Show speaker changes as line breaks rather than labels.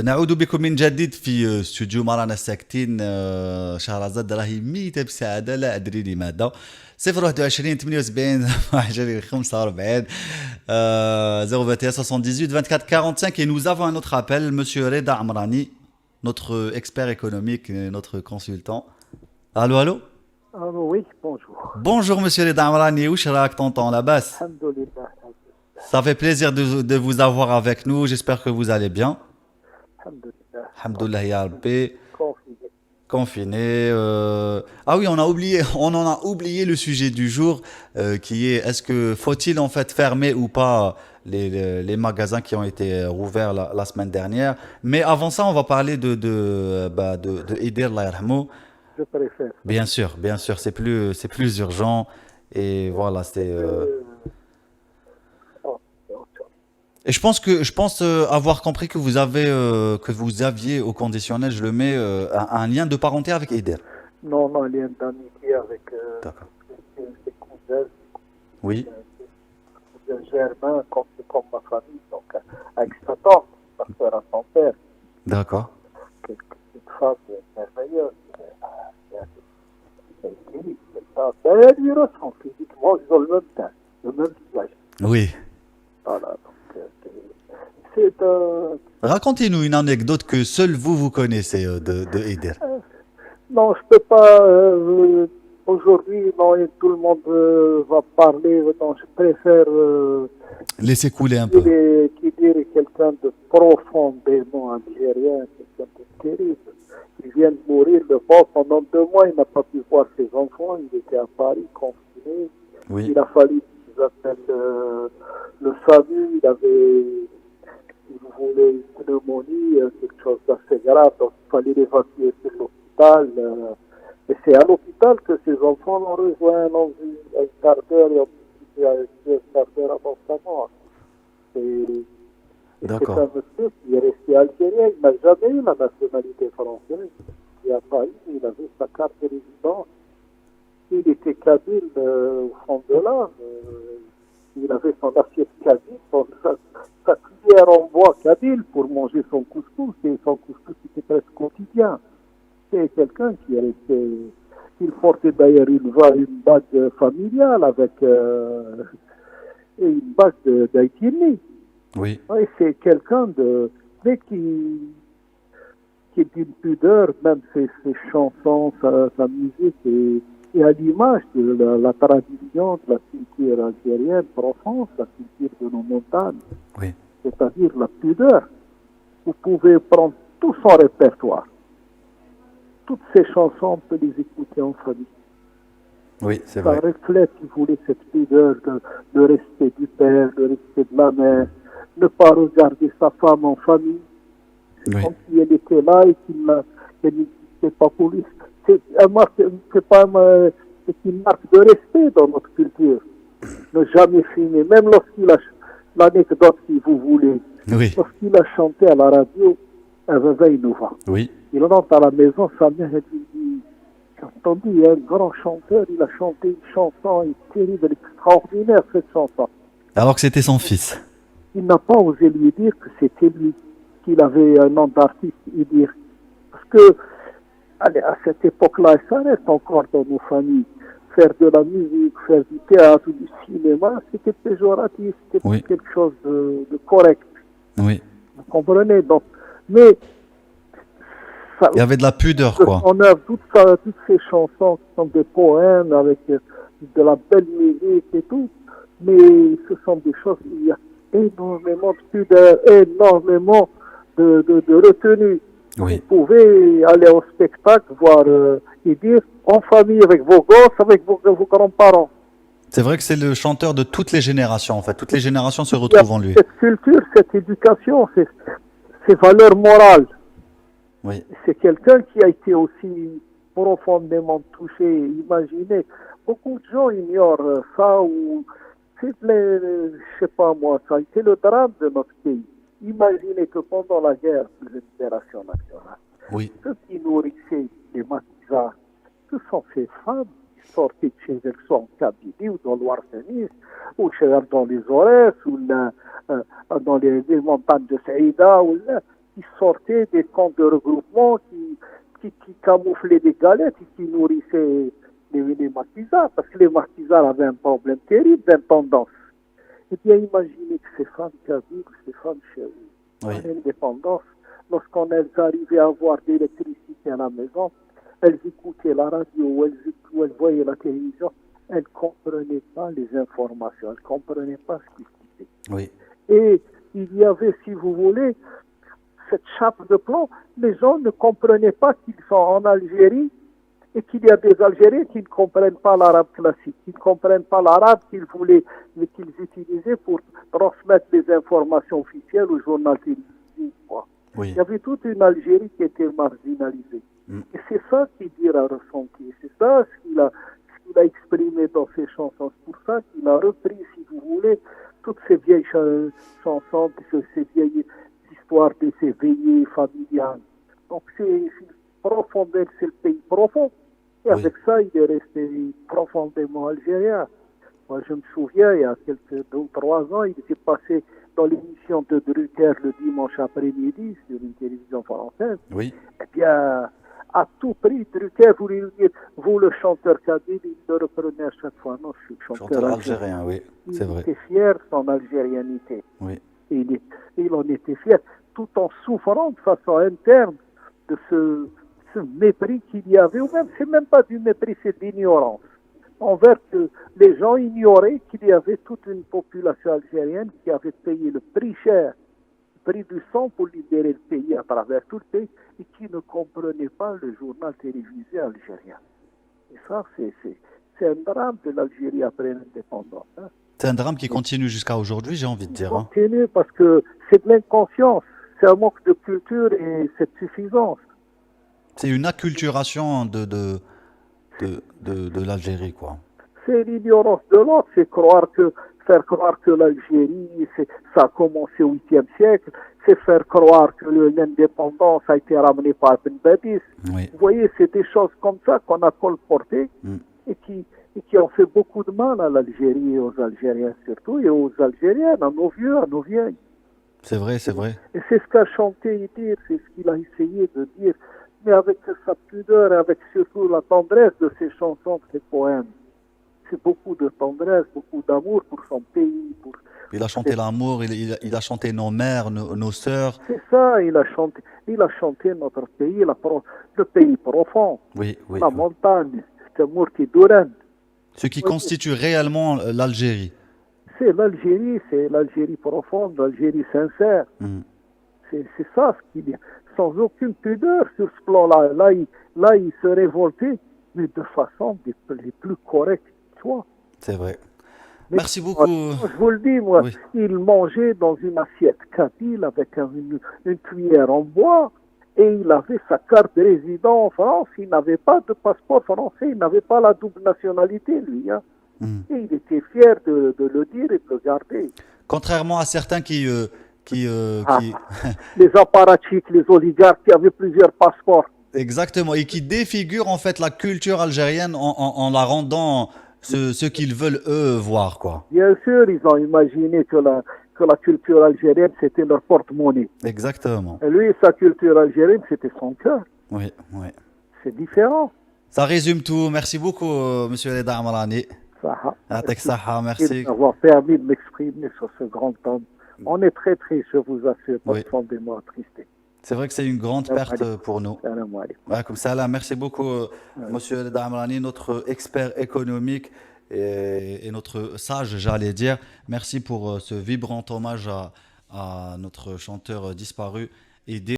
نعود بكم من جديد في استوديو مرانا الساكتين شهرزاد راهي ميتة بسعادة لا أدري لماذا. 021 78 21 45 021 78 24 45 et nous avons un autre appel, Monsieur Reda Amrani, notre expert économique, notre consultant. Allô, allô.
Oui, bonjour.
Bonjour Monsieur Reda Amrani, où je t'entends la basse.
Alhamdulillah.
Ça fait plaisir de vous avoir avec nous, j'espère que vous allez bien.
Alhamdulillah.
Alhamdulillah ya Rabbi.
Confiné.
Confiné. Ah oui, on en a oublié le sujet du jour qui est est-ce que faut-il en fait fermer ou pas les magasins qui ont été rouverts la semaine dernière. Mais avant ça, on va parler de Eider Allah yarhamou.
Je préfère.
Bien sûr, c'est plus urgent et voilà, c'est.
Oh, ok.
Et je pense avoir compris que vous aviez au conditionnel, je le mets un lien de parenté avec Eider.
Non, non, lien d'amitié avec
D'accord.
ses cousins,
Oui.
cousins germains, comme ma famille, donc avec sa tante, sa soeur à son père,
D'accord.
une femme merveilleuse. C'est terrible, c'est ça. D'ailleurs, ils ressemblent physiquement, ils ont le même visage.
Oui.
Voilà, donc c'est
Racontez-nous une anecdote que seul vous connaissez de Eider.
non, je peux pas. Aujourd'hui, non, et tout le monde va parler. Non, je préfère
Laissez couler un peu.
qui dire quelqu'un de profondément algérien, quelqu'un de terrible. Il vient de mourir, le pauvre, pendant 2 mois, il n'a pas pu voir ses enfants. Il était à Paris, confiné.
Oui.
Il a fallu qu'ils appellent le SAMU. Il voulait une pneumonie, quelque chose d'assez grave. Donc, il fallait l'évacuer sur l'hôpital. Et c'est à l'hôpital que ses enfants l'ont rejoint un quart d'heure et un quart d'heure avant sa mort. Et c'est
D'accord.
un monsieur qui est resté algérien. Il n'a jamais eu la nationalité française. Il n'a pas eu, il avait sa carte de résidence. Il était kabyle au fond de l'âme. Il avait son assiette kabyle, sa cuillère en bois kabyle pour manger son couscous. Et son couscous était presque quotidien. C'est quelqu'un qui est resté. Il portait d'ailleurs une bague familiale avec une bague d'Haïti.
Oui.
Oui, c'est quelqu'un mais qui est d'une pudeur, même ses chansons, sa musique et à l'image de la tradition, de la culture algérienne profonde, la culture de nos montagnes,
Oui.
c'est-à-dire la pudeur. Vous pouvez prendre tout son répertoire. Toutes ces chansons, on peut les écouter en famille.
Oui, c'est
Ça
vrai.
reflète qu'il voulait cette pudeur de respect du père, de respect de la mère, ne pas regarder sa femme en famille. C'est
Oui.
comme si elle était là et qu'elle n'existait pas pour lui. C'est une marque de respect dans notre culture. Ne jamais fumer, même l'anecdote si vous voulez,
Oui.
lorsqu'il a chanté à la radio, un réveil nous va.
Oui.
Il rentre à la maison, sa mère elle lui dit, j'ai entendu, il y a un grand chanteur, il a chanté une chanson terrible, extraordinaire cette chanson.
Alors que c'était son fils.
Il n'a pas osé lui dire que c'était lui, qu'il avait un nom d'artiste et dire. Parce que, allez, à cette époque-là, et ça reste encore dans nos familles, faire de la musique, faire du théâtre, du cinéma, c'était péjoratif, c'était
Oui.
quelque chose de correct.
Oui.
Vous comprenez? Donc, mais ça,
Il y avait de la pudeur,
de
quoi.
son œuvre, toutes ces chansons qui sont des poèmes avec de la belle musique et tout, mais ce sont des choses où il y a énormément de pudeur, énormément de retenue.
Oui.
Vous pouvez aller au spectacle, voir et dire en famille avec vos gosses, avec vos grands-parents.
C'est vrai que c'est le chanteur de toutes les générations, en fait. Toutes les générations se
Il y a
retrouvent en lui.
cette culture, cette éducation, ces valeurs morales.
Oui.
C'est quelqu'un qui a été aussi profondément touché. Imaginez, beaucoup de gens ignorent ça ou je sais pas moi, ça a été le drame de notre pays. Imaginez que pendant la guerre de la libération nationale,
Oui.
ceux qui nourrissaient les maquisards, ce sont ces femmes qui sortaient de chez elles, soit en Kabylie ou dans l'Ouarsenis, ou dans les Aurès, ou dans les montagnes de Saïda, ou là. qui sortaient des camps de regroupement, qui camouflaient des galettes et qui nourrissaient les marquisards, parce que les marquisards avaient un problème terrible d'intendance. Eh bien, imaginez que ces femmes kabyles, ces femmes
Oui.
à l'indépendance, lorsqu'elles arrivaient à avoir de l'électricité à la maison, elles écoutaient la radio ou elles voyaient la télévision, elles ne comprenaient pas les informations, elles ne comprenaient pas ce qui se disait.
Oui.
Et il y avait, si vous voulez, cette chape de plomb. Les gens ne comprenaient pas qu'ils sont en Algérie et qu'il y a des Algériens qui ne comprennent pas l'arabe classique, qui ne comprennent pas l'arabe qu'ils voulaient, mais qu'ils utilisaient pour transmettre des informations officielles au journal télévisé.
Oui.
Il y avait toute une Algérie qui était marginalisée. Et c'est ça qu'il a ressenti. C'est ça ce qu'il a exprimé dans ses chansons. C'est pour ça qu'il a repris, si vous voulez, toutes ces vieilles chansons, ces vieilles histoires de ces veillées familiales. Donc c'est profondément, c'est le pays profond. Et avec ça, il est resté profondément algérien. Moi, je me souviens, il y a quelques 2 ou 3 ans, il était passé dans l'émission de Drucker le dimanche après-midi sur une télévision française.
Oui.
Eh bien, à tout prix, Drucker voulait lui dire, vous le chanteur kabyle, il le reprenait à chaque fois. Non, je suis chanteur
algérien, oui, c'est vrai.
Il était fier de son algérianité.
Oui.
Et il en était fier, tout en souffrant de façon interne de ce mépris qu'il y avait, ou même, c'est même pas du mépris, c'est de l'ignorance, envers que les gens ignoraient qu'il y avait toute une population algérienne qui avait payé le prix cher, le prix du sang pour libérer le pays à travers tout le pays, et qui ne comprenait pas le journal télévisé algérien. Et ça, c'est un drame de l'Algérie après l'indépendance. Hein.
C'est un drame qui continue jusqu'à aujourd'hui, j'ai envie de dire.
Il continue parce que c'est de l'inconscience, c'est un manque de culture et c'est de suffisance.
C'est une acculturation de l'Algérie, quoi.
C'est l'ignorance de l'autre, c'est faire croire que l'Algérie, ça a commencé au 8e siècle, c'est faire croire que l'indépendance a été ramenée par Ben Badis.
Oui.
Vous voyez, c'est des choses comme ça qu'on a colportées et qui ont fait beaucoup de mal à l'Algérie et aux Algériens surtout, et aux Algériennes, à nos vieux, à nos vieilles.
C'est vrai, c'est vrai.
Et c'est ce qu'a chanté Idir, c'est ce qu'il a essayé de dire, mais avec sa pudeur, avec surtout la tendresse de ses chansons, de ses poèmes. C'est beaucoup de tendresse, beaucoup d'amour pour son pays.
Il a chanté l'amour, il a chanté nos mères, nos sœurs.
C'est ça, il a chanté notre pays, le pays profond,
Oui, oui.
la montagne, cet amour qui dure.
Ce qui constitue réellement l'Algérie.
C'est l'Algérie profonde, l'Algérie sincère. C'est ça ce qu'il y a. Sans aucune pudeur sur ce plan-là. Là, il se révoltait, mais de façon les plus correctes qui soit.
C'est vrai.
Mais
merci beaucoup.
Je vous le dis, moi, oui. Il mangeait dans une assiette kabyle avec une cuillère en bois et il avait sa carte de résident en France. Il n'avait pas de passeport français, il n'avait pas la double nationalité, lui. Hein. Et il était fier de le dire et de le garder.
Contrairement à certains qui
les apparatchiks, les oligarques qui avaient plusieurs passeports.
Exactement, et qui défigurent en fait la culture algérienne en la rendant ce qu'ils veulent eux voir, quoi.
Bien sûr, ils ont imaginé que la culture algérienne c'était leur porte-monnaie.
Exactement.
Et lui, sa culture algérienne c'était son cœur.
Oui, oui.
C'est différent.
Ça résume tout. Merci beaucoup, Monsieur Reda Amrani. Merci
d'avoir permis de m'exprimer sur ce grand homme. On est très triste, je vous assure, profondément attristé.
C'est vrai que c'est une grande perte pour nous. Merci beaucoup, Monsieur Reda Amrani, notre expert économique et notre sage, j'allais dire. Merci pour ce vibrant hommage à notre chanteur disparu et